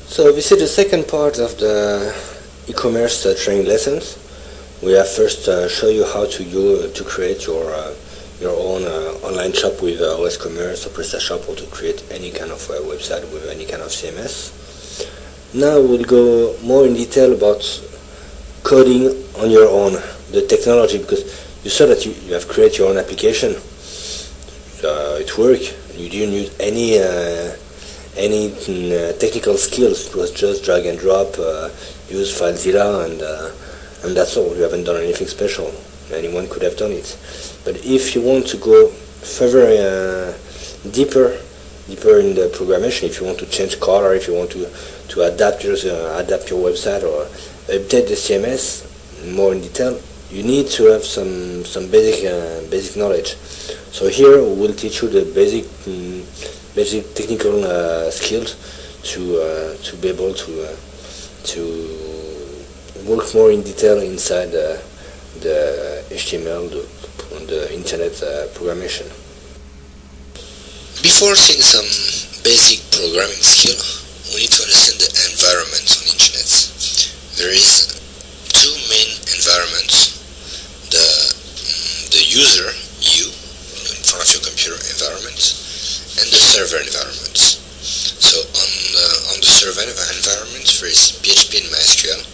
So this is the second part of the e-commerce training lessons. We have first show you how to create your own online shop with OS Commerce or PrestaShop, or to create any kind of website with any kind of CMS. Now we'll go more in detail about coding on your own, the technology, because you saw that you have created your own application. It worked. You didn't use any technical skills. It was just drag and drop, use FileZilla, and that's all. You haven't done anything special. Anyone could have done it. But if you want to go further, deeper in the programmation, if you want to change color, if you want to adapt your website or update the CMS more in detail, you need to have some basic knowledge. So here we'll teach you the basic technical skills to be able to work more in detail inside the HTML, the internet programmation. Before seeing some basic programming skill, we need to understand the environment on internet. There is two main environments: the user, you, in front of your computer environment, and the server environment. So on the server environment, there is PHP and MySQL,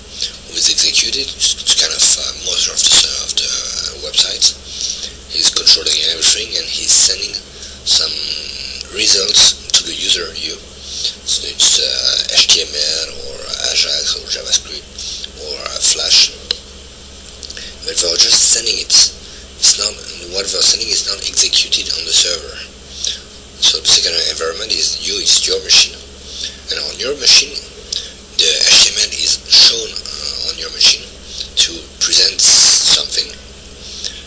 who is executed. It's kind of motor of the website. He's controlling everything, and he's sending some results to the user, you. So it's HTML or Ajax or JavaScript or Flash. But they're just sending it. It's not, what they're sending is not executed on the server. So the second environment is you, it's your machine. And on your machine, the HTML is shown on your machine to present something.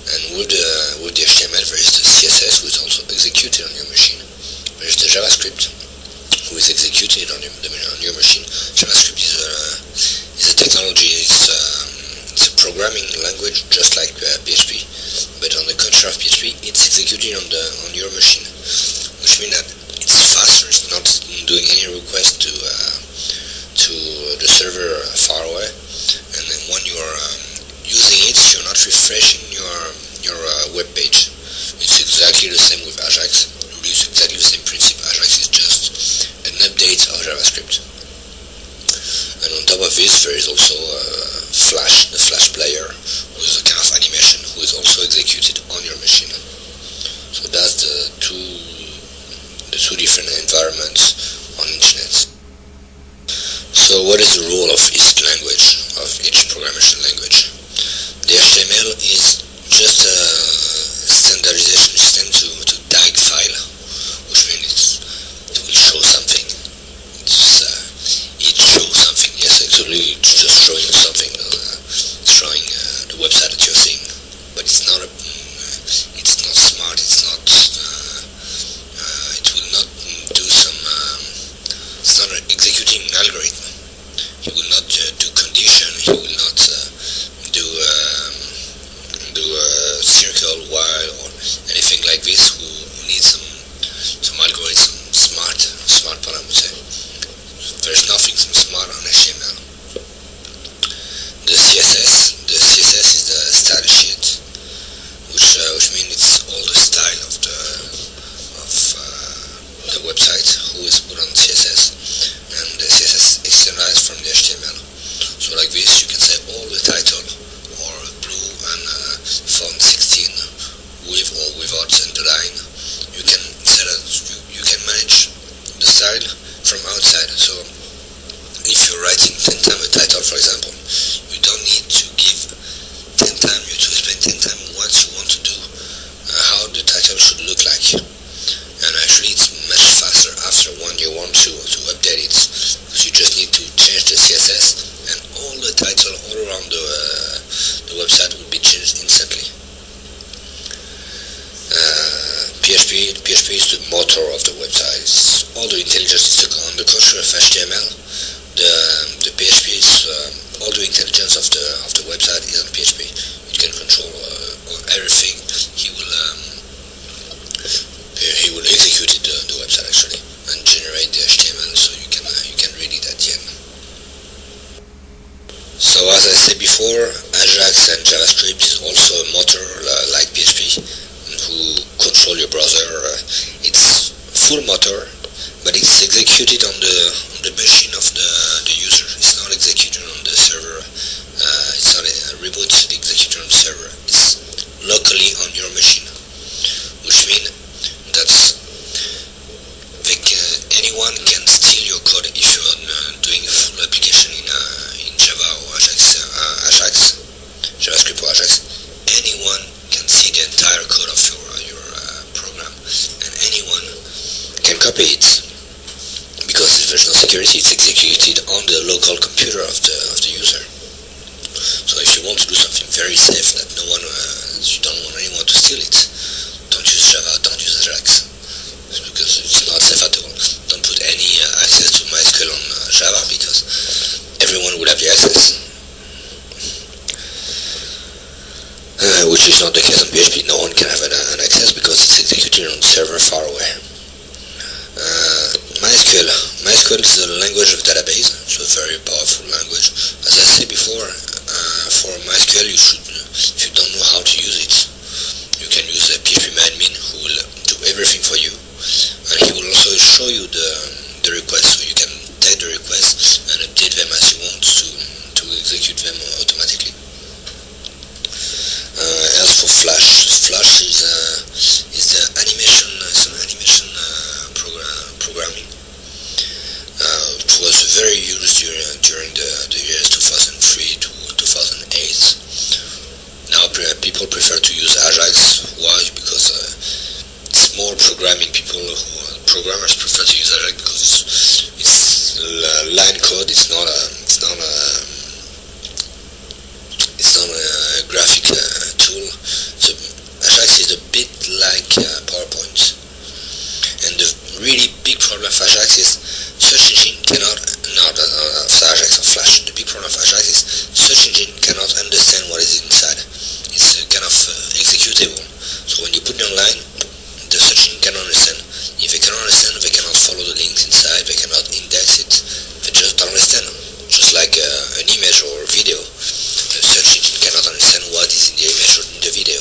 And with the HTML, there is the CSS, who is also executed on your machine. There is the JavaScript, who is executed on your machine. JavaScript is a technology. It's a programming language, just like PHP. But on the contrary of PHP, it's executed on your machine, which means that it's faster. It's not doing any request to the server far away. And then when you're using it, you're not refreshing your web page. It's exactly the same with Ajax. It's exactly the same principle. Ajax is just an update of JavaScript. And on top of this, there is also Flash, the Flash player, with a kind of animation, who is also executed on your machine. So that's the two different environments on internet. So what is the role of each language, of each programming language? The HTML is just a standardization system to tag file, which means it will show something. It shows something. Yes, actually, it's just showing something. It's showing the website that you're seeing, but it's not smart. It's not. It will not do some. It's not executing an algorithm. He will not do condition. He will not do a circle, while, or anything like this. Who needs some algorithm, smart part, I would say. There's nothing smart on HTML. The CSS is the style sheet, which means it's all the style of the website, who is put on CSS, and the CSS externalized from the HTML. So like this, you can say all the title, or blue and font 16, with or without underline. You can set it. You can manage the style from outside. So if you're writing 10 times a title, for example, you don't need to give 10 times, you to explain 10 times what you want to do, how the title should look like. And actually it's much faster after when you want to update it, because you just need to change the CSS and all the title all around the website will be changed instantly. PHP is the motor of the website. All the intelligence is on the contrary of HTML. The PHP is all the intelligence of the website is on PHP. It can control everything. He will execute the website actually and generate the HTML, so you can read it at the end. So as I said before, Ajax and JavaScript is also a motor like PHP who control your browser. It's full motor, but it's executed on the machine of the user. It's not executed on the server. It's not rebooted executed on the server. It's locally on your machine, which means that anyone can steal your code if you're doing a full application in Java or Ajax, JavaScript or Ajax. Anyone can see the entire code of your program, and anyone can copy it because there's no security. It's executed on the local computer of the user. So if you want to do something very safe that no one, you don't want anyone to steal it, don't use Java, don't use Ajax, because it's not safe at all. Don't put any access to MySQL on Java because everyone will have the access, which is not the case on PHP. No one can have an access because it's executed on the server far away. MySQL is a language of database. It's a very powerful language. As I said before, for MySQL, if you don't know how to use it, you can use a PHP admin who will do everything for you, and he will also show you the requests, so you can take the requests and update them as you want to execute them automatically. As for Flash is the animation. It's an animation programming. It was very used during the years 2003 to 2008. Now people prefer to use Ajax. Why? Because it's more programming. Programmers prefer to use Ajax because it's line code. It's not a graphic tool. So Ajax is a bit like PowerPoint. And the really big problem of Ajax is search engine cannot, not Ajax or Flash. The big problem of Ajax is search engine cannot understand what is inside. It's kind of executable. So when you put it online, the search engine cannot understand. If they cannot understand, they cannot follow the links inside. They cannot index it. They just don't understand. Just like an image or a video, the search engine cannot understand what is in the image or in the video.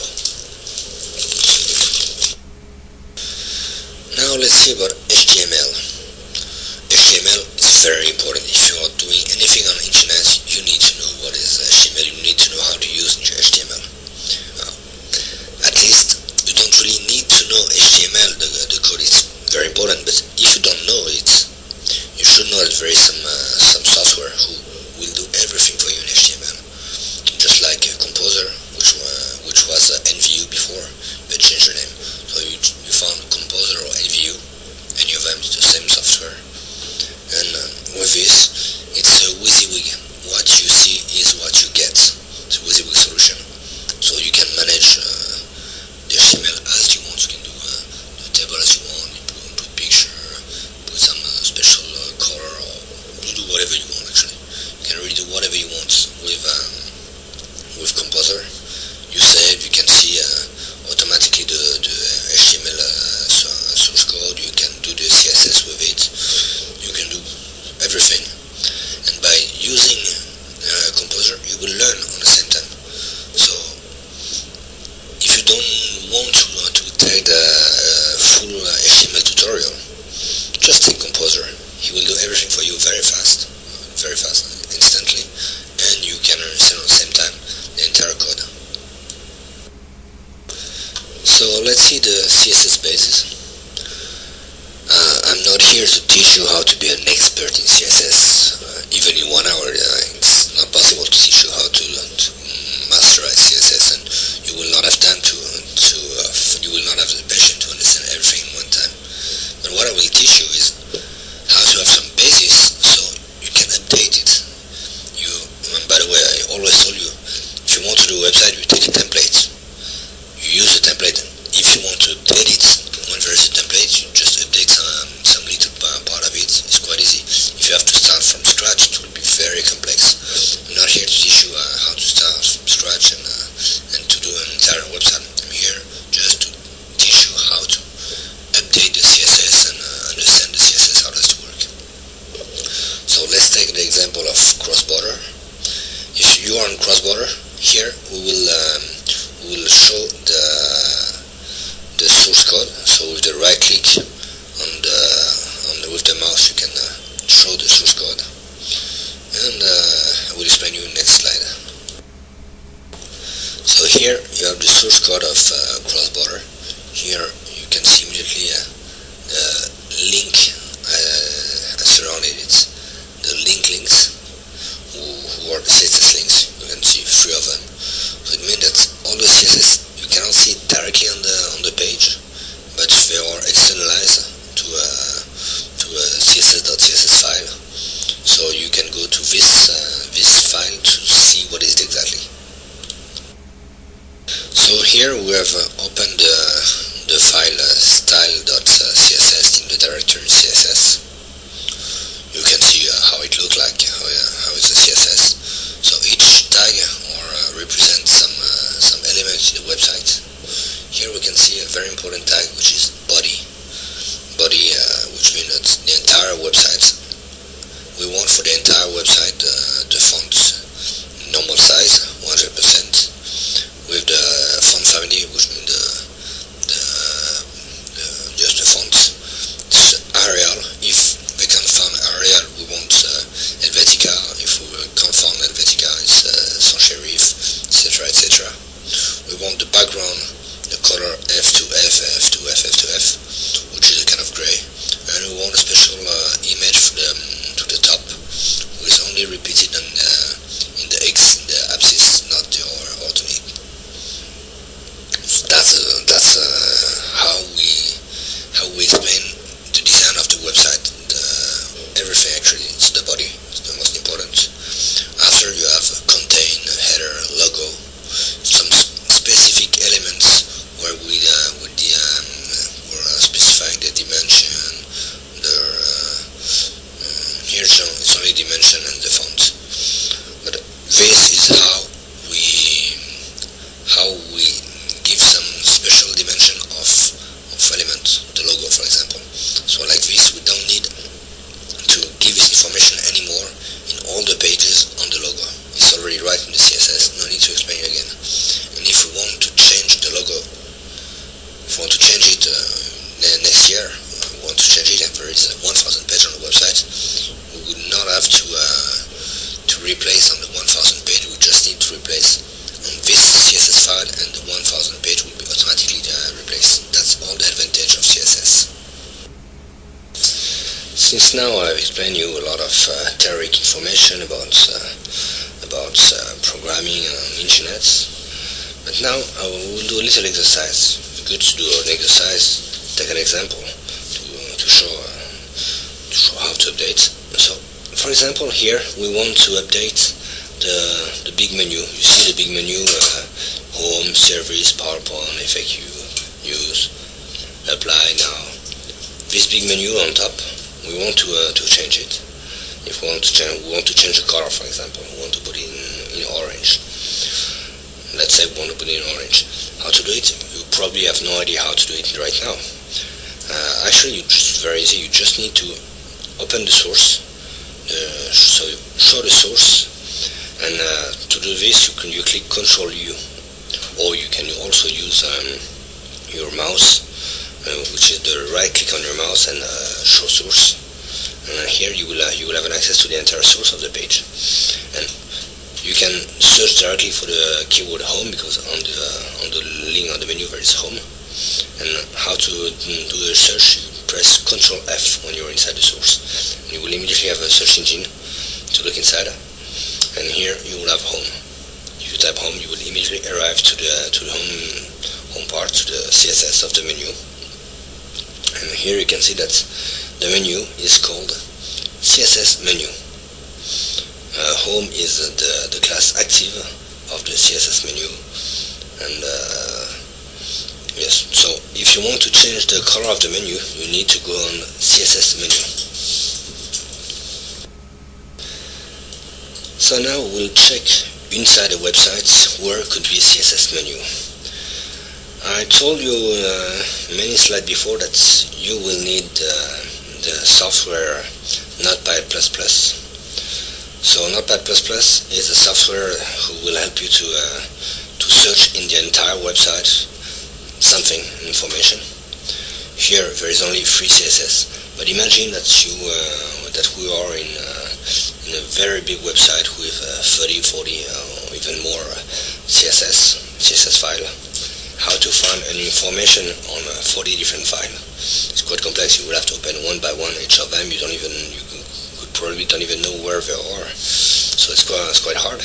Now let's see about HTML. HTML is very important. If you are doing anything on internet, you need to know what is HTML. You need to know how to use HTML. At least you don't really need to know HTML. The code is very important, but if you don't know it, you should know that there is some software who will do everything for you in HTML. Just like Composer, which was NVU before, they changed the name. So you found Composer or NVU, any of them is the same software. And with this, it's a WYSIWYG. What you see is what you get. It's a WYSIWYG solution. So you can manage the HTML as you want. You can do the table as you want. You put picture, put some special color, or you do whatever you want. Actually, you can really do whatever you want with Composer. You save. You can see automatically the HTML source code. You can do the CSS with it. You can do everything, and by using Composer, you will learn on the same time. So if you don't want to take the full HTML tutorial, just take Composer. He will do everything for you very fast, instantly, and you can understand at the same time the entire code. So let's see the CSS basis. I'm not here to teach you how to be an expert in CSS. Even in 1 hour, it's not possible to teach you how to masterize CSS, and you will not have time you will not have the patience to understand everything in one time. But what I will teach you is how to have some basis so you can update it. And by the way, I always told you, if you want to do a website, you take a template. You use a template. If you want to update it, when there is a template, you just update some little part of it. It's quite easy. If you have to start from scratch, it will be very complex. I'm not here to teach you how to start from scratch and to do an entire website. I'm here just to teach you how to update the CSS and understand the CSS, how does it work. So let's take the example of cross-border. If you are on cross-border, here we will show the source code. So with the right click with the mouse, you can show the source code, and I will explain you next slide. So here you have the source code of cross-border. Here you can see immediately the link surrounded it, the links who are the CSS links. You can see 3 of them. So it means that all the CSS you cannot see it directly on the page, but they are externalized to a CSS.css file. So you can go to this file to see what is it exactly. So here we have opened the file style.css in the directory CSS. You can see how it looks like, how it's a CSS. So each tag represents some element in the website. Here we can see a very important tag, which is body, which means it's the entire website. We want for the entire website the font normal size 100%, with the font family, which means just the font. Arial, if we can't find Arial, we want Helvetica. If we can't find Helvetica, it's sans serif, etc., etc. We want the background, the color F2F, F2F, F2F, which is a kind of gray, and we want a special image to the top, which is only repeated in the X, in the abscess, not your alternate. So that's how we explain the design of the website. Everything actually, it's the body, it's the most important. After you have contain, header, logo, some specific elements where we're specifying the dimension. Here it's only dimension and the font. But this is how we give some special dimension of element, the logo for example. So like this, we don't need to give this information anymore in all the pages on the logo. It's already right in the CSS, no need to explain it again. And if we want to change the logo, if we want to change it next year, we want to change it, and there is 1,000 page on the website, we would not have to replace on the 1,000 page. We just need to replace on this CSS file, and the 1,000 page will be automatically replaced. That's all the advantage of CSS. Since now I've explained you a lot of theoretic information about programming on internet, but now I will do a little exercise. It's good to do an exercise, take an example to show how to update. So, for example, here we want to update the big menu. You see the big menu, home, service, PowerPoint, FAQ, news, apply now. This big menu on top, we want to change it. If we want to change the color, for example, we want to put it in orange. Let's say we want to put it in orange. How to do it? You probably have no idea how to do it right now. Actually, it's very easy. You just need to open the source. So you show the source, and to do this, you click Ctrl U, or you can also use your mouse, which is the right click on your mouse and show source. And here you will have an access to the entire source of the page, and you can search directly for the keyword home, because on the link on the menu there is home. And how to do the search, you press Ctrl F when you're inside the source, and you will immediately have a search engine to look inside, and here you will have home. If you type home, you will immediately arrive to the home part, to the CSS of the menu. And here you can see that the menu is called CSS Menu. Home is the class active of the CSS menu, and yes, so if you want to change the color of the menu, you need to go on CSS Menu. So now we'll check inside the website where could be CSS menu. I told you many slides before that you will need the software Notepad++. So Notepad++ is a software who will help you to search in the entire website something, information. Here there is only free CSS, but imagine that we are in a very big website with 30, 40, or even more CSS file. How to find any information on 40 different files? It's quite complex. You will have to open one by one each of them. You probably don't even know where they are. So it's quite hard.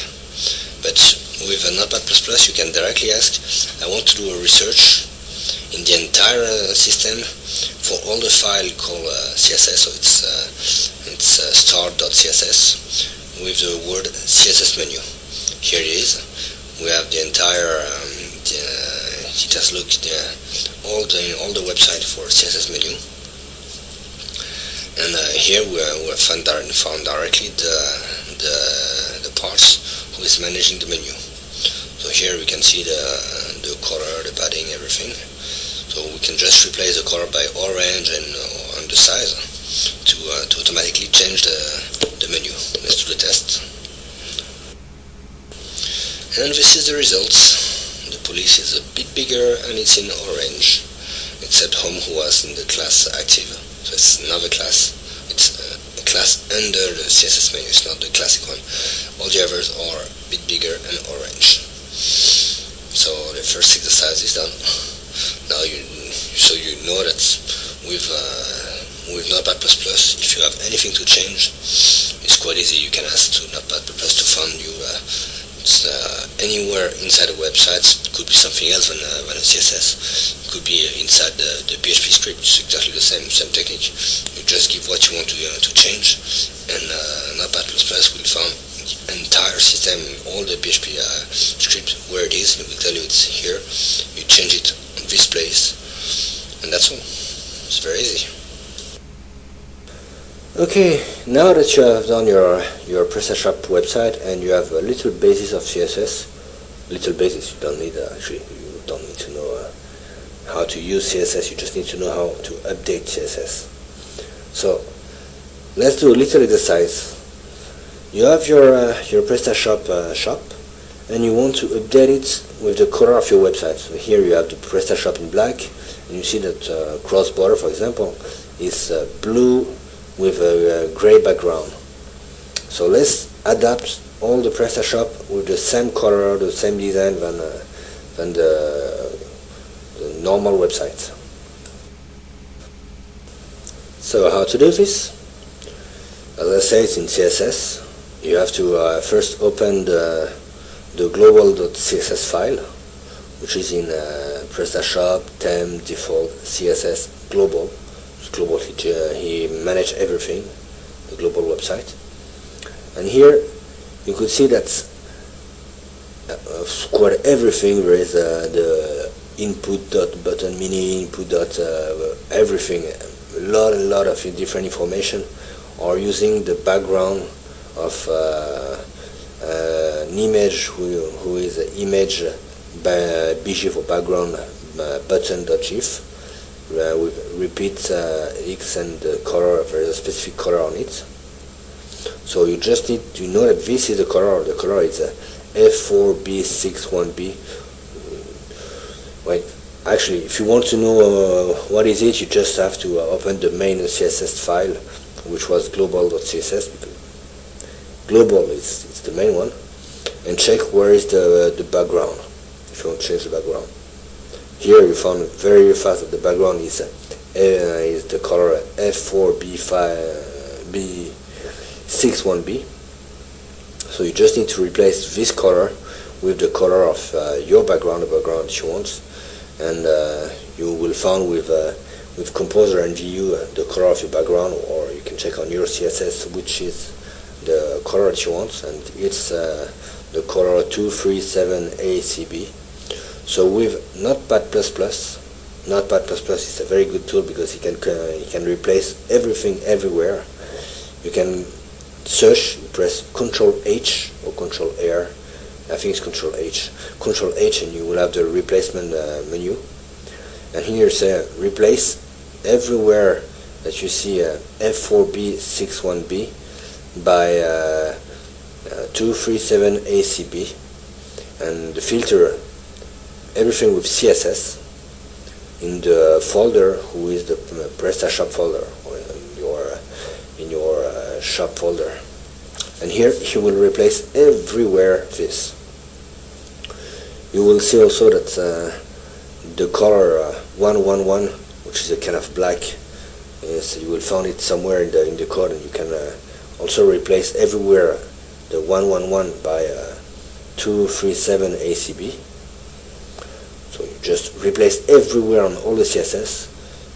But with Notepad++, you can directly ask, I want to do a research in the entire system for all the file called CSS. So it's start.css with the word CSS menu. Here it is. We have the entire just look all the website for CSS menu, and here we have found directly the parts who is managing the menu. So here we can see the color, the padding, everything. So we can just replace the color by orange and the size to automatically change the menu. Let's do the test. And this is the results. The police is a bit bigger and it's in orange, except home who was in the class active. So it's another class. It's a class under the CSS menu. It's not the classic one. All the others are a bit bigger and orange. So the first exercise is done. Now you know that with Notepad++, if you have anything to change, it's quite easy. You can ask to Notepad++ to find you anywhere inside the website. It could be something else than a CSS. It could be inside the PHP script. It's exactly the same technique. You just give what you want to change, and Notepad++ will find the entire system, all the PHP script where it is. It will tell you it's here. You change it on this place, and that's all. It's very easy. Okay, now that you have done your PrestaShop website and you have a little basis of CSS, little basis, you don't need you don't need to know how to use CSS. You just need to know how to update CSS. So let's do a little exercise. You have your PrestaShop shop, and you want to update it with the color of your website. So here you have the PrestaShop in black, and you see that cross border, for example, is blue with a gray background. So let's adapt all the PrestaShop with the same color, the same design than the normal website. So how to do this? As I say, it's in CSS. You have to first open the global.css file, which is in PrestaShop, temp, default, CSS, global. Global, he managed everything, the global website. And here you could see that quite everything. There is the input.button, mini input everything. A lot of different information are using the background of an image who is an image bgif or background button.gif. With repeat X and the color, there is a specific color on it. So you just need to know that this is the color. The color is F4B61B. Wait, actually, if you want to know what is it, you just have to open the main CSS file, which was global.css. Global is the main one, and check where is the background. If you want to change the background. Here you found very fast that the background is the color F4B61B. So you just need to replace this color with the color of your background, the background that you want, and you will find with Composer and VU the color of your background, or you can check on your CSS which is the color that you want, and it's the color 237ACB. So with Notepad++, Notepad++ is a very good tool because it can replace everything everywhere. You can search, press Ctrl H or Ctrl R. I think it's Ctrl H. Ctrl H, and you will have the replacement menu. And here say replace everywhere that you see F4B61B by 237 ACB, and the filter everything with CSS in the folder who is the PrestaShop folder, or in your shop folder. And here you will replace everywhere this. You will see also that the color 111, which is a kind of black, you will find it somewhere in the code, and you can also replace everywhere the 111 by 237 ACB. So you just replace everywhere on all the CSS,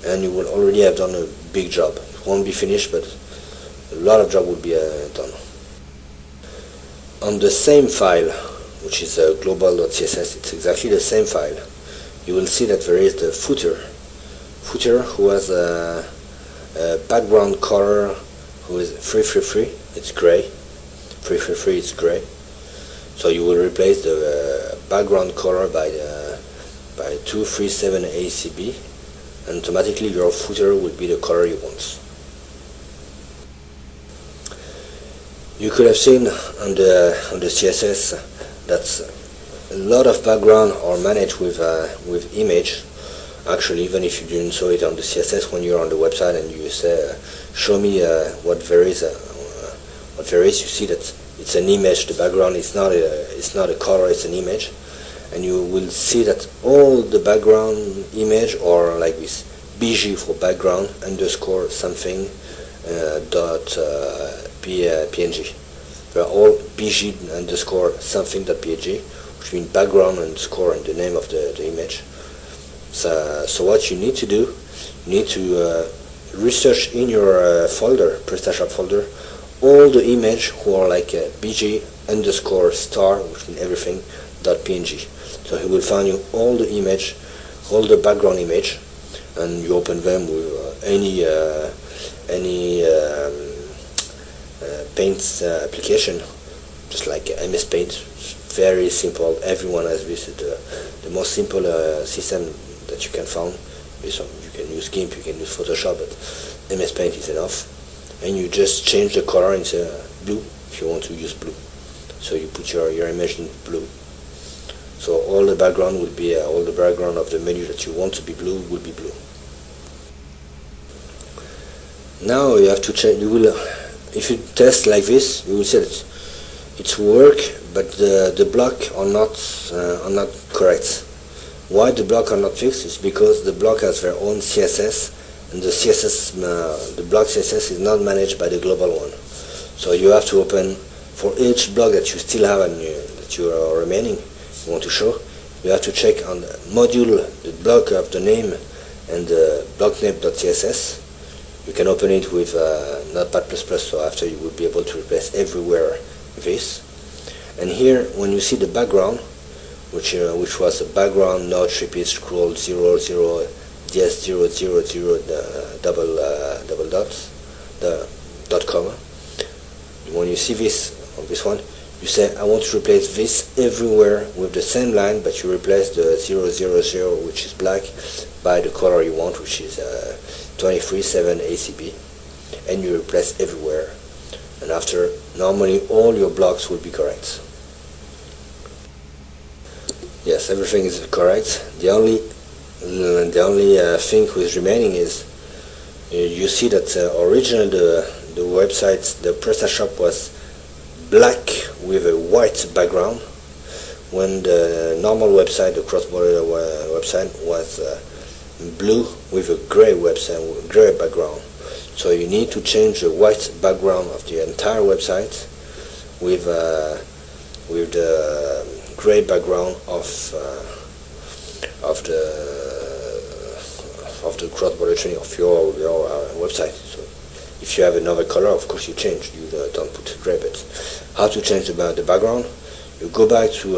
and you will already have done a big job. It won't be finished, but a lot of job will be done. On the same file, which is global.css, it's exactly the same file. You will see that there is the footer who has a background color who is 333, it's gray. 333 is gray. So you will replace the background color by 237 ACB, and automatically your footer will be the color you want. You could have seen on the CSS that a lot of background are managed with image. Actually, even if you didn't show it on the CSS, when you're on the website and you say show me what there is, you see that it's an image. The background is not a color, it's an image, and you will see that all the background image are like this: BG for background underscore something dot PNG. They are all BG underscore something dot PNG, which means background underscore and the name of the image. So what you need to do, you need to research in your folder, PrestaShop folder, all the image who are like BG underscore star, which means everything dot PNG. So he will find you all the image, all the background image, and you open them with any Paint application, just like MS Paint. It's very simple. Everyone has this. The most simple system that you can find. You can use GIMP, you can use Photoshop, but MS Paint is enough. And you just change the color into blue if you want to use blue. So you put your image in blue. So all the background will be all the background of the menu that you want to be blue will be blue. Now you have to change. If you test like this, you will see that it's work, but the block are not correct. Why the block are not fixed? It's because the block has their own CSS, and the block CSS is not managed by the global one. So you have to open for each block that you still have and that you are remaining. You want to show. You have to check on the module, the block of the name, and the block name.css. You can open it with Notepad++, so after you will be able to replace everywhere this. And here, when you see the background, which was a background node repeat scroll 00 ds000 double dots, the dot comma. When you see this on this one, you say I want to replace this everywhere with the same line, but you replace the 000, which is black, by the color you want, which is 237 ACB, and you replace everywhere. And after, normally all your blocks will be correct. Yes, everything is correct. The only thing who is remaining is you see that originally the website, the PrestaShop was black with a white background, when the normal website, the cross-border website, was blue with a gray background. So you need to change the white background of the entire website with the gray background of the cross-border training of your website. So if you have another color, of course you change. You don't put gray. But how to change the background? You go back to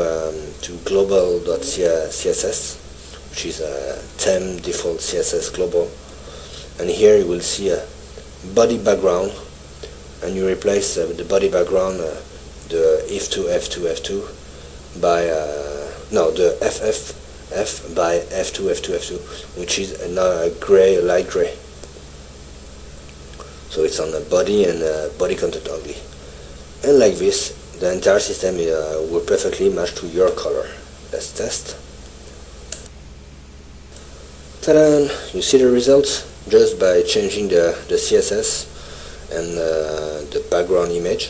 global.css, which is a theme default CSS global, and here you will see a body background, and you replace the body background, the F2 by the F by F2, which is a gray, light gray. So it's on the body and body content only. And like this, the entire system will perfectly match to your color. Let's test. Ta-da! You see the results just by changing the CSS and the background image,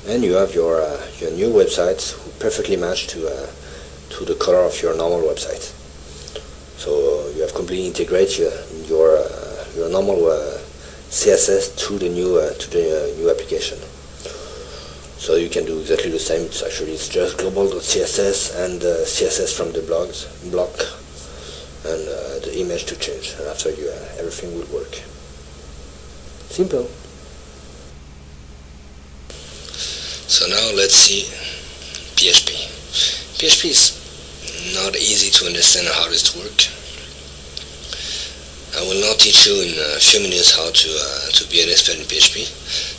and you have your new website perfectly matched to the color of your normal website. So you have completely integrated your normal CSS to the new application. So you can do exactly the same. It's just Global CSS and CSS from the block, and the image to change, and after everything will work. Simple. So now let's see PHP. PHP is not easy to understand how this works. I will not teach you in a few minutes how to be an expert in PHP,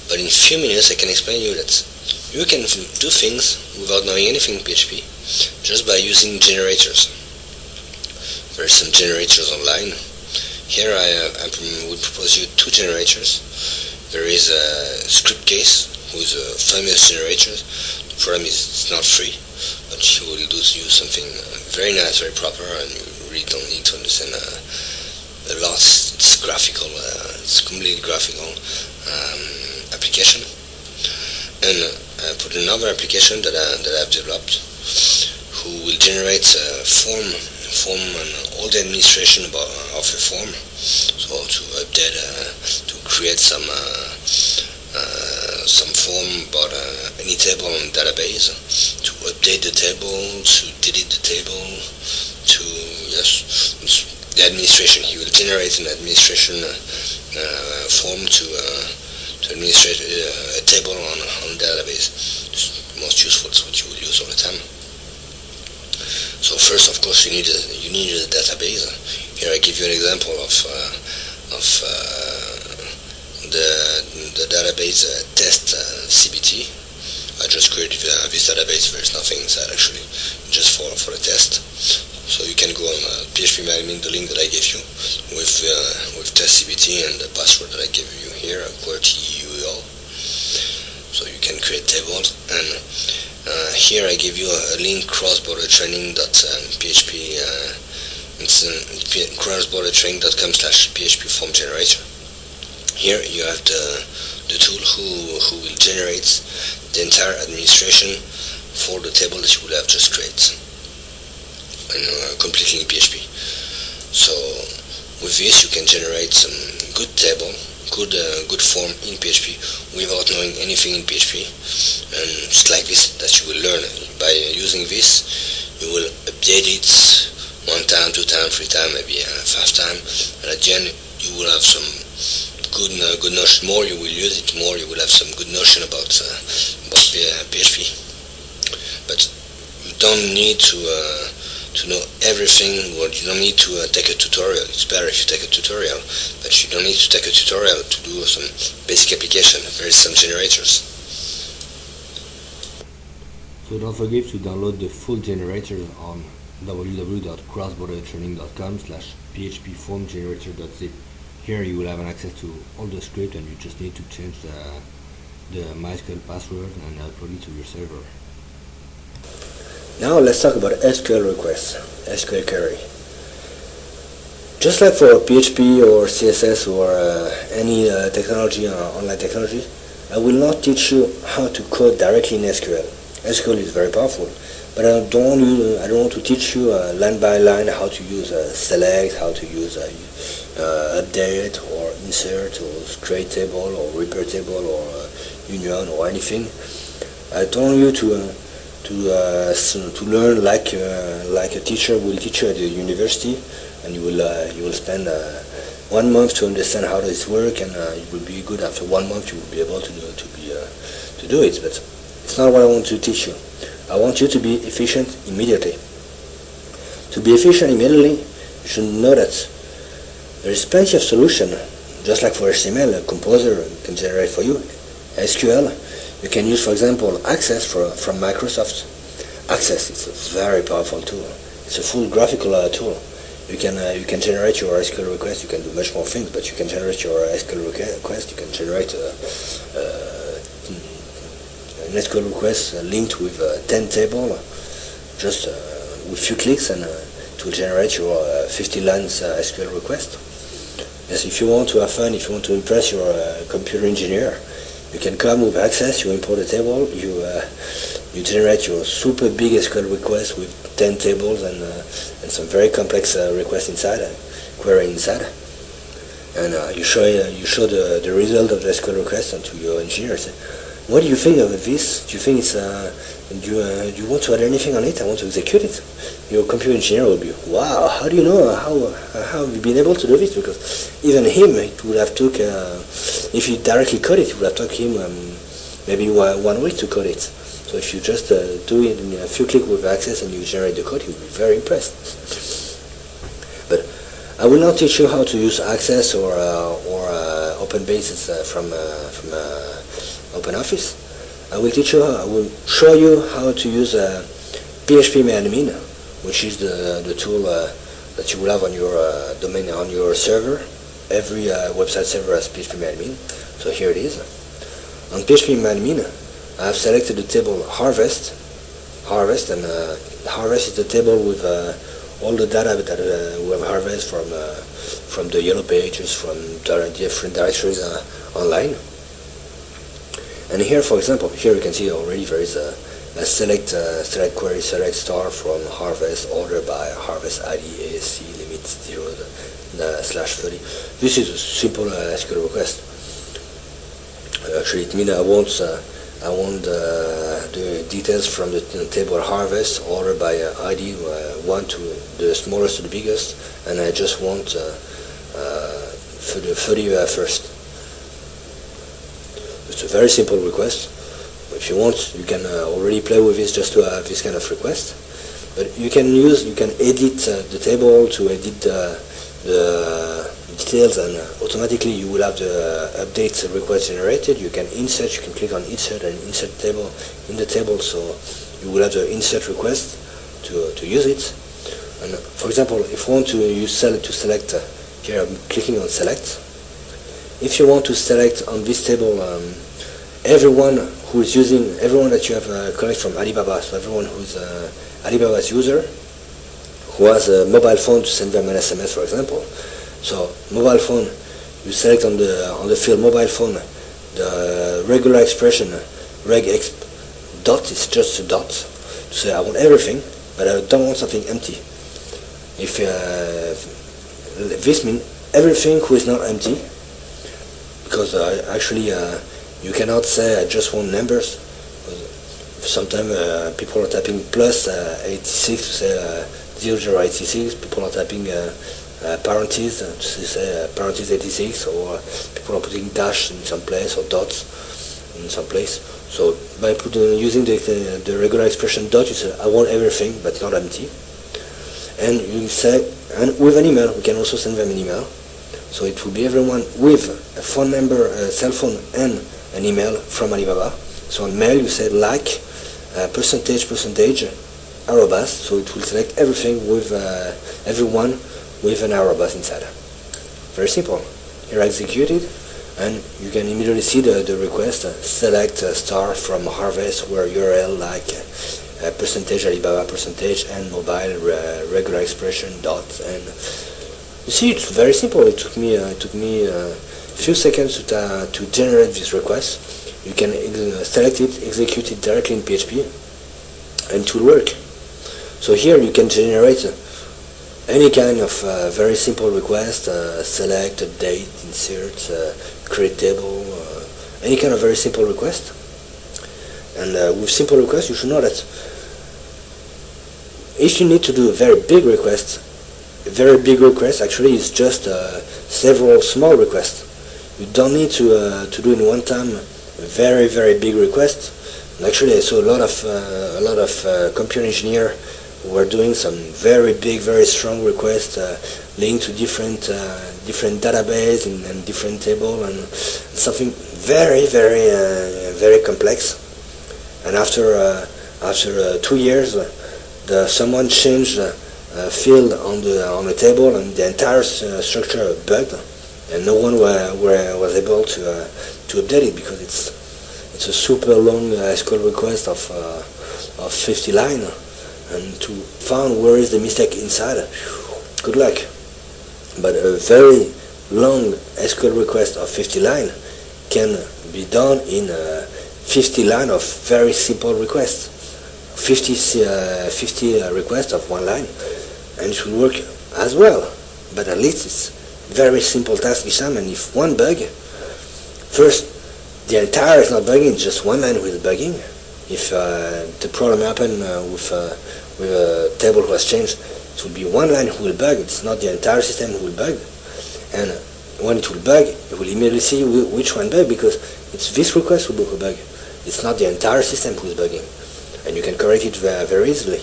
but in a few minutes I can explain you that you can do things without knowing anything in PHP just by using generators. There are some generators online. Here I would propose you two generators. There is a script case, who is a famous generator. The problem is it's not free, but he will use something very nice, very proper, and you really don't need to understand a lot. It's graphical, it's completely graphical application. And I put another application that I've developed, who will generate a form and all the administration of a form. So to update, to create some form about any table on database, to update the table, to delete the table, to the administration. He will generate an administration form to administrate a table on a database. It's the most useful. It's what you will use all the time. So first, of course, you need a database. Here I give you an example of the database test CBT. I just created this database. There is nothing inside actually, just for the test. So you can go on php.admin, the link that I gave you, with test CBT and the password that I gave you here, QWERTY. So you can create tables, and here I give you a link, cross-border training.php. It's crossbordertraining.com/php form generator. Here you have the tool who will generate the entire administration for the table that you will have just created, and completely in PHP. So with this you can generate some good table, good form in PHP without knowing anything in PHP, and just like this that you will learn. By using this, you will update it 1 time, 2 times, 3 times, maybe 5 times, and at the end you will have some good notion. More you will use it, more you will have some good notion about PHP. But you don't need to know everything, or you don't need to take a tutorial. It's better if you take a tutorial, but you don't need to take a tutorial to do some basic application. There is some generators. So don't forget to download the full generator on www.crossbordertraining.com/phpformgenerator.zip. Here you will have an access to all the script, and you just need to change the MySQL password and upload it to your server. Now let's talk about SQL requests, SQL query. Just like for PHP or CSS or any technology, online technology, I will not teach you how to code directly in SQL. SQL is very powerful, but I don't want to teach you line by line how to use select, how to use update or insert or create table or repair table or union or anything. I don't want you to learn like a teacher will teach you at the university, and you will spend 1 month to understand how does it work, and it will be good. After 1 month you will be able to do it. But it's not what I want to teach you. I want you to be efficient immediately. To be efficient immediately, you should know that there is plenty of solution. Just like for HTML, a composer can generate for you. SQL, you can use, for example, Access from Microsoft. Access is a very powerful tool. It's a full graphical tool. You can generate your SQL request. You can do much more things, but you can generate your SQL request. You can generate an SQL request linked with 10 table, just with few clicks, and it will generate your 50 lines SQL request. Yes, if you want to have fun, if you want to impress your computer engineer, you can come with Access, you import a table, you generate your super big SQL request with 10 tables and some very complex requests inside, query inside, and you show the result of the SQL request to your engineer. Say, what do you think of this? Do you think it's do you want to add anything on it? I want to execute it. Your computer engineer will be, wow, how do you know? How have you been able to do this? Because even him, it would have took, if you directly code it, it would have took him maybe 1 week to code it. So if you just do it in a few clicks with Access and you generate the code, he will be very impressed. But I will not teach you how to use Access or Open Bases from OpenOffice. I will show you how to use PHP admin, which is the tool that you will have on your domain, on your server. Every website server has PHP admin. So here it is. On PHP admin, I have selected the table Harvest, and Harvest is the table with all the data that we have harvested from the yellow pages, from different directories online. And here, for example, here you can see already there is a select query, select star from harvest, order by harvest ID ASC limit 0/30. This is a simple SQL request. Actually, it means I want the details from the table harvest, order by ID 1 to the smallest to the biggest, and I just want for the 30 first. It's a very simple request. If you want, you can already play with this just to have this kind of request. But you can edit the table to edit the details, and automatically you will have the update request generated. You can insert, you can click on insert and insert table in the table, so you will have the insert request to use it. And for example, if you want to use select, here I'm clicking on select. If you want to select on this table everyone that you have collected from Alibaba, so everyone who's Alibaba's user, who has a mobile phone to send them an SMS, for example. So mobile phone, you select on the field mobile phone the regular expression regexp dot is just a dot to say I want everything, but I don't want something empty. If this means everything who is not empty, because actually you cannot say I just want numbers. Sometimes people are typing plus 86 to say 0086. People are typing parentheses to say parentheses 86, or people are putting dash in some place or dots in some place. So by using the regular expression dot, you say I want everything but not empty. And you say, and with an email, we can also send them an email. So it will be everyone with a phone number, a cell phone, and an email from Alibaba. So on mail you say like percentage arrobas, so it will select everything with everyone with an arrobas inside. Very simple. Here I execute it, and you can immediately see the request, select star from harvest where URL like percentage Alibaba, percentage and mobile regular expression dot, and you see it's very simple. It took me a few seconds to generate this request. You can select it, execute it directly in PHP, and it will work. So here you can generate any kind of very simple request, select, update, insert, create table, any kind of very simple request. And with simple requests, you should know that if you need to do a very big request actually is just several small requests. You don't need to do in one time a very, very big request. And actually, I saw a lot of computer engineers who were doing some very big, very strong requests linked to different database and different table, and something very, very, very complex. And after 2 years, someone changed field on the table, and the entire structure bugged, and no one was able to update it, because it's a super long SQL request of 50 lines, and to find where is the mistake inside, good luck. But a very long SQL request of 50 lines can be done in 50 lines of very simple requests. 50 requests of one line, and it will work as well. But at least it's very simple task each time, and if one bug, first the entire is not bugging, just one line with bugging. If the problem happened with a table was changed, it will be one line who will bug, it's not the entire system who will bug. And when it will bug, you will immediately see which one bug, because it's this request who bug. It's not the entire system who is bugging, and you can correct it very easily.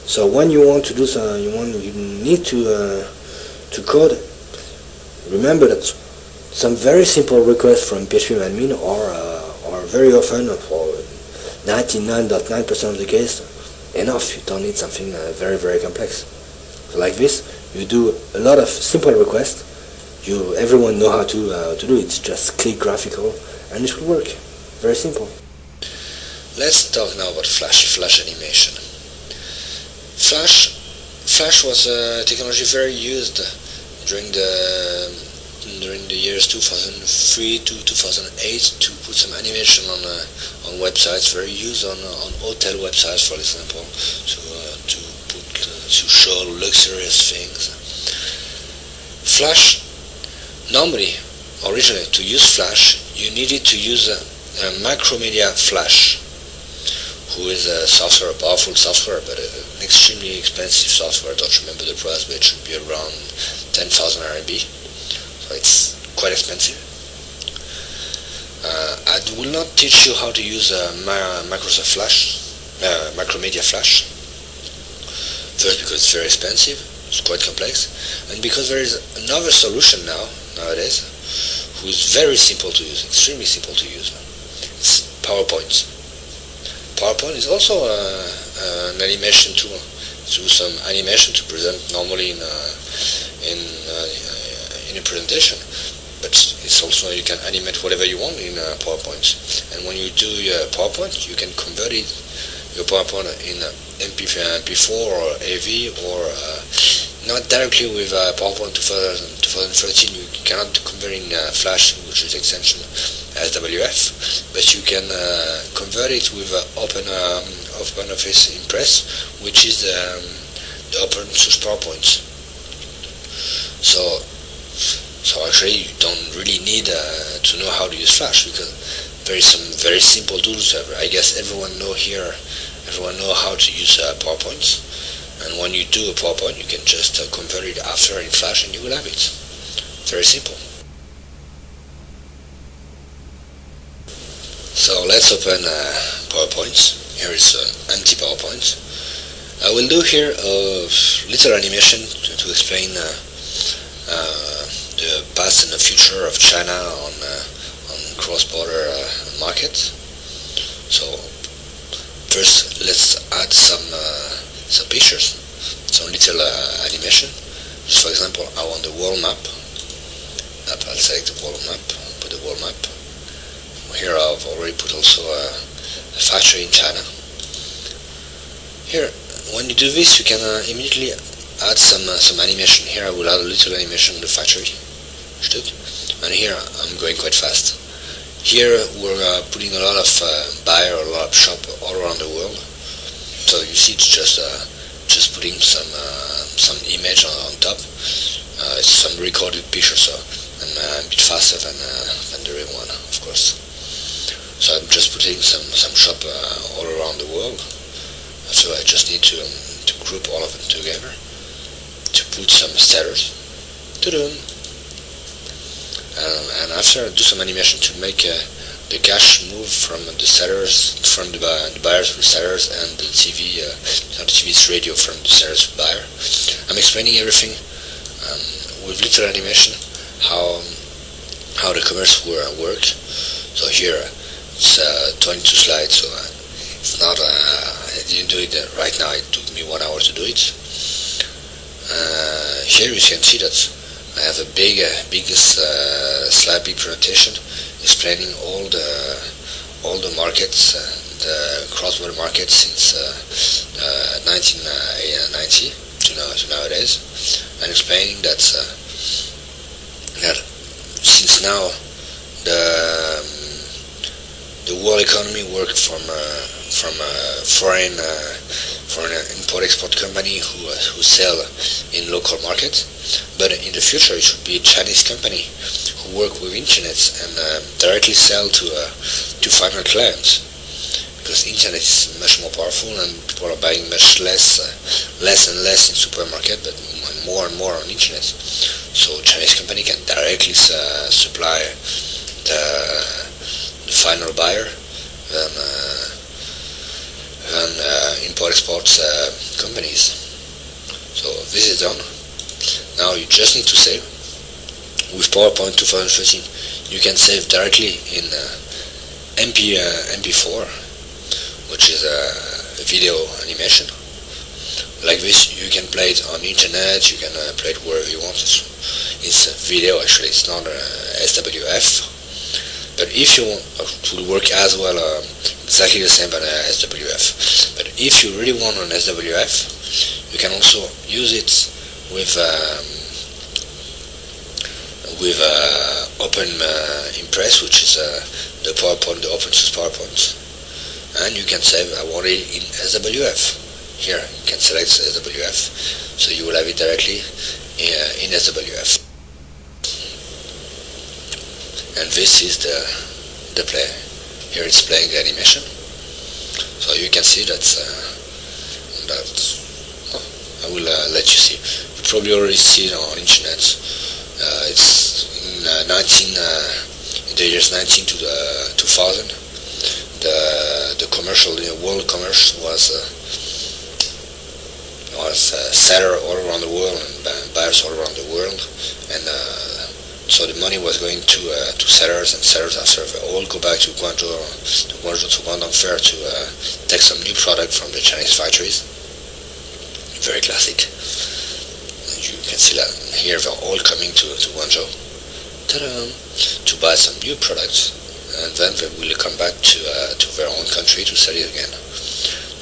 So when you want to do so, you need to code. Remember that some very simple requests from PHP admin are very often, for 99.9% of the case, enough. You don't need something very, very complex. So like this, you do a lot of simple requests. Everyone know how to do it. It's just click graphical, and it will work. Very simple. Let's talk now about Flash animation. Flash was a technology very used during the years 2003 to 2008 to put some animation on websites. Very used on hotel websites, for example, to show luxurious things. Flash, normally, originally, to use Flash, you needed to use a Macromedia Flash, who is a powerful software, but an extremely expensive software. I don't remember the price, but it should be around 10,000 RMB. So it's quite expensive. I will not teach you how to use Microsoft Flash, Macromedia Flash. First, because it's very expensive, it's quite complex, and because there is another solution nowadays, who is very simple to use, extremely simple to use. It's PowerPoint. PowerPoint is also an animation tool. Do some animation to present normally in a presentation, but it's also, you can animate whatever you want in PowerPoint. And when you do your PowerPoint, you can convert your PowerPoint in MP4 or AV, or not directly with PowerPoint 2013. You cannot convert in Flash, which is extension SWF, but you can convert it with OpenOffice Impress, which is the open source PowerPoint. So actually you don't really need to know how to use Flash, because there is some very simple tools. I guess everyone know how to use PowerPoint, and when you do a PowerPoint, you can just convert it after in Flash, and you will have it. Very simple. So let's open PowerPoint. Here is empty PowerPoint. I will do here a little animation to explain the past and the future of China on cross-border market. So first, let's add some pictures, some little animation. Just for example, I want the world map. I'll select the world map. Put the world map. Here I've already put also a factory in China. Here, when you do this, you can immediately add some animation. Here I will add a little animation on the factory, and here I'm going quite fast. Here we're putting a lot of buyer, a lot of shop all around the world. So you see, it's just putting some image on top. It's some recorded picture, so I'm a bit faster than the real one, of course. So I'm just putting some shop all around the world. So I just need to group all of them together, to put some status. And after, do some animation to make the cash move from the sellers, from the buyers to the sellers, and the TV, not the TV, it's radio, from the sellers to the buyer. I'm explaining everything with little animation, how the commerce work. So here it's 22 slides, so it's not, I didn't do it right now, it took me 1 hour to do it. Here you can see that I have a biggest slide, big presentation explaining all all the markets, the cross-border markets since 1990 to nowadays, and explaining that since now the world economy works from foreign import-export company who sell in local markets, but in the future it should be a Chinese company who work with internet and directly sell to final clients, because internet is much more powerful and people are buying much less and less in supermarket, but more and more on internet. So Chinese company can directly supply the final buyer than import-export companies. So this is done. Now you just need to save. With PowerPoint 2013, you can save directly in MP4, which is a video animation. Like this, you can play it on internet, you can play it wherever you want. It's a video, actually, it's not SWF. But if you want to work as well, exactly the same as SWF. But if you really want an SWF, you can also use it with Open Impress, which is the PowerPoint, the open source PowerPoint, and you can save. I want it in SWF. Here you can select SWF, so you will have it directly in SWF. And this is the play. Here it's playing the animation, so you can see that I will let you see. You probably already see it on internet. It's in the years 19 to 2000. The commercial, world commerce was seller all around the world and buyers all around the world, and so the money was going to sellers, and sellers after all go back to Guangzhou to Guangdong Fair to take some new product from the Chinese factories. Very classic. You can see that here they're all coming to Guangzhou to buy some new products, and then they will come back to their own country to sell it again.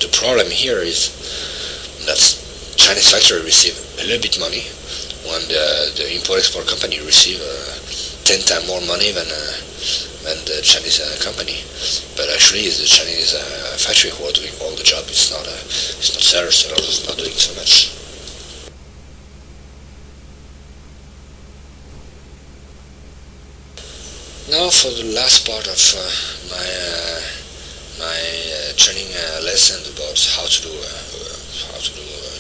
The problem here is that Chinese factory receive a little bit money when the import-export company receive 10 times more money than the Chinese company. But actually it's the Chinese factory who are doing all the job. It's not sellers is not doing so much. Now for the last part of my training lesson about how to do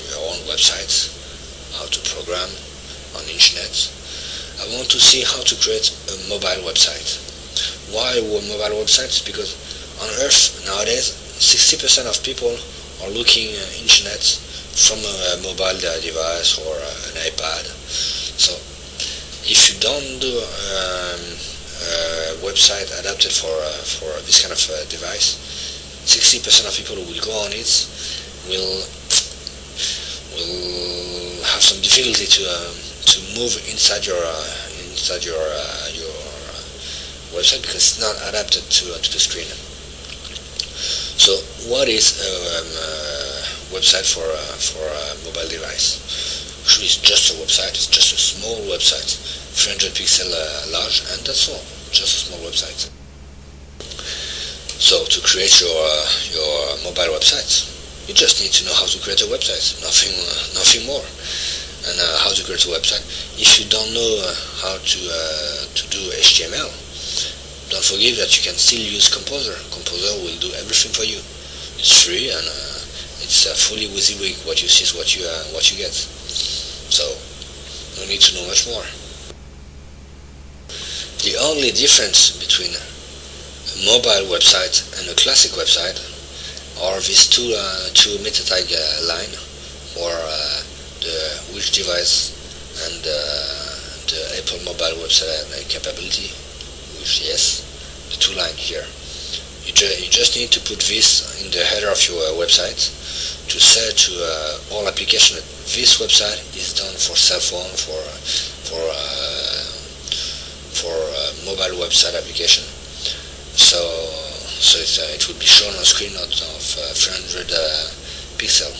your own websites, how to program on internet. I want to see how to create a mobile website. Why mobile websites? Because on Earth nowadays 60% of people are looking internet from a mobile device or an iPad. So if you don't do website adapted for this kind of device, 60% of people who will go on it will have some difficulty to move inside your website, because it's not adapted to the screen. So what is a website for a mobile device? Actually, it's just a website. It's just a small website, 300 pixel large, and that's all. Just a small website. So to create your mobile website, you just need to know how to create a website, nothing more. And how to create a website. If you don't know how to do HTML, don't forget that you can still use Composer. Composer will do everything for you. It's free, and it's fully WYSIWYG. What you see is what you get. So no need to know much more. The only difference between a mobile website and a classic website are these two meta tag line, or which device and the Apple mobile website capability, which yes, the two line here. You just need to put this in the header of your website to say to all applications that this website is done for cell phone, for mobile website application. So so it will be shown on screen not of 300 pixel.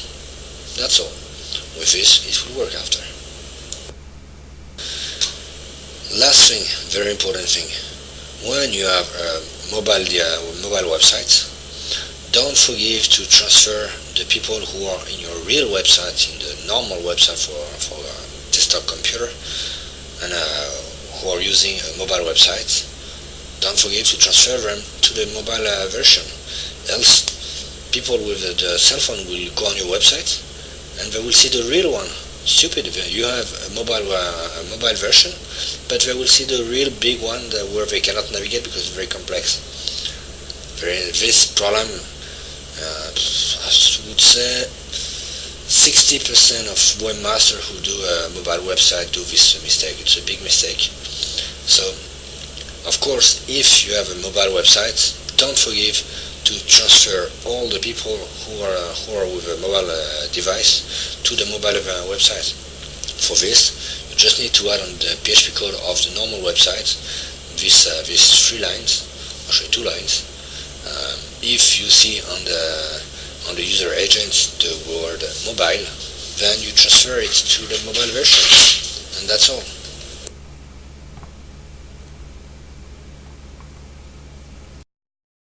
That's all. With this, it will work after. Last thing, very important thing, when you have a mobile website, don't forget to transfer the people who are in your real website, in the normal website for a desktop computer, and who are using a mobile website. Don't forget to transfer them to the mobile version. Else, people with the cell phone will go on your website and they will see the real one. Stupid. You have a mobile version, but they will see the real big one where they cannot navigate because it's very complex. This problem, I would say 60% of webmasters who do a mobile website do this mistake. It's a big mistake. So, of course, if you have a mobile website, don't forget to transfer all the people who are with a mobile device to the mobile website. For this, you just need to add on the PHP code of the normal website these 3 lines, actually 2 lines. If you see on the user agent the word mobile, then you transfer it to the mobile version, and that's all.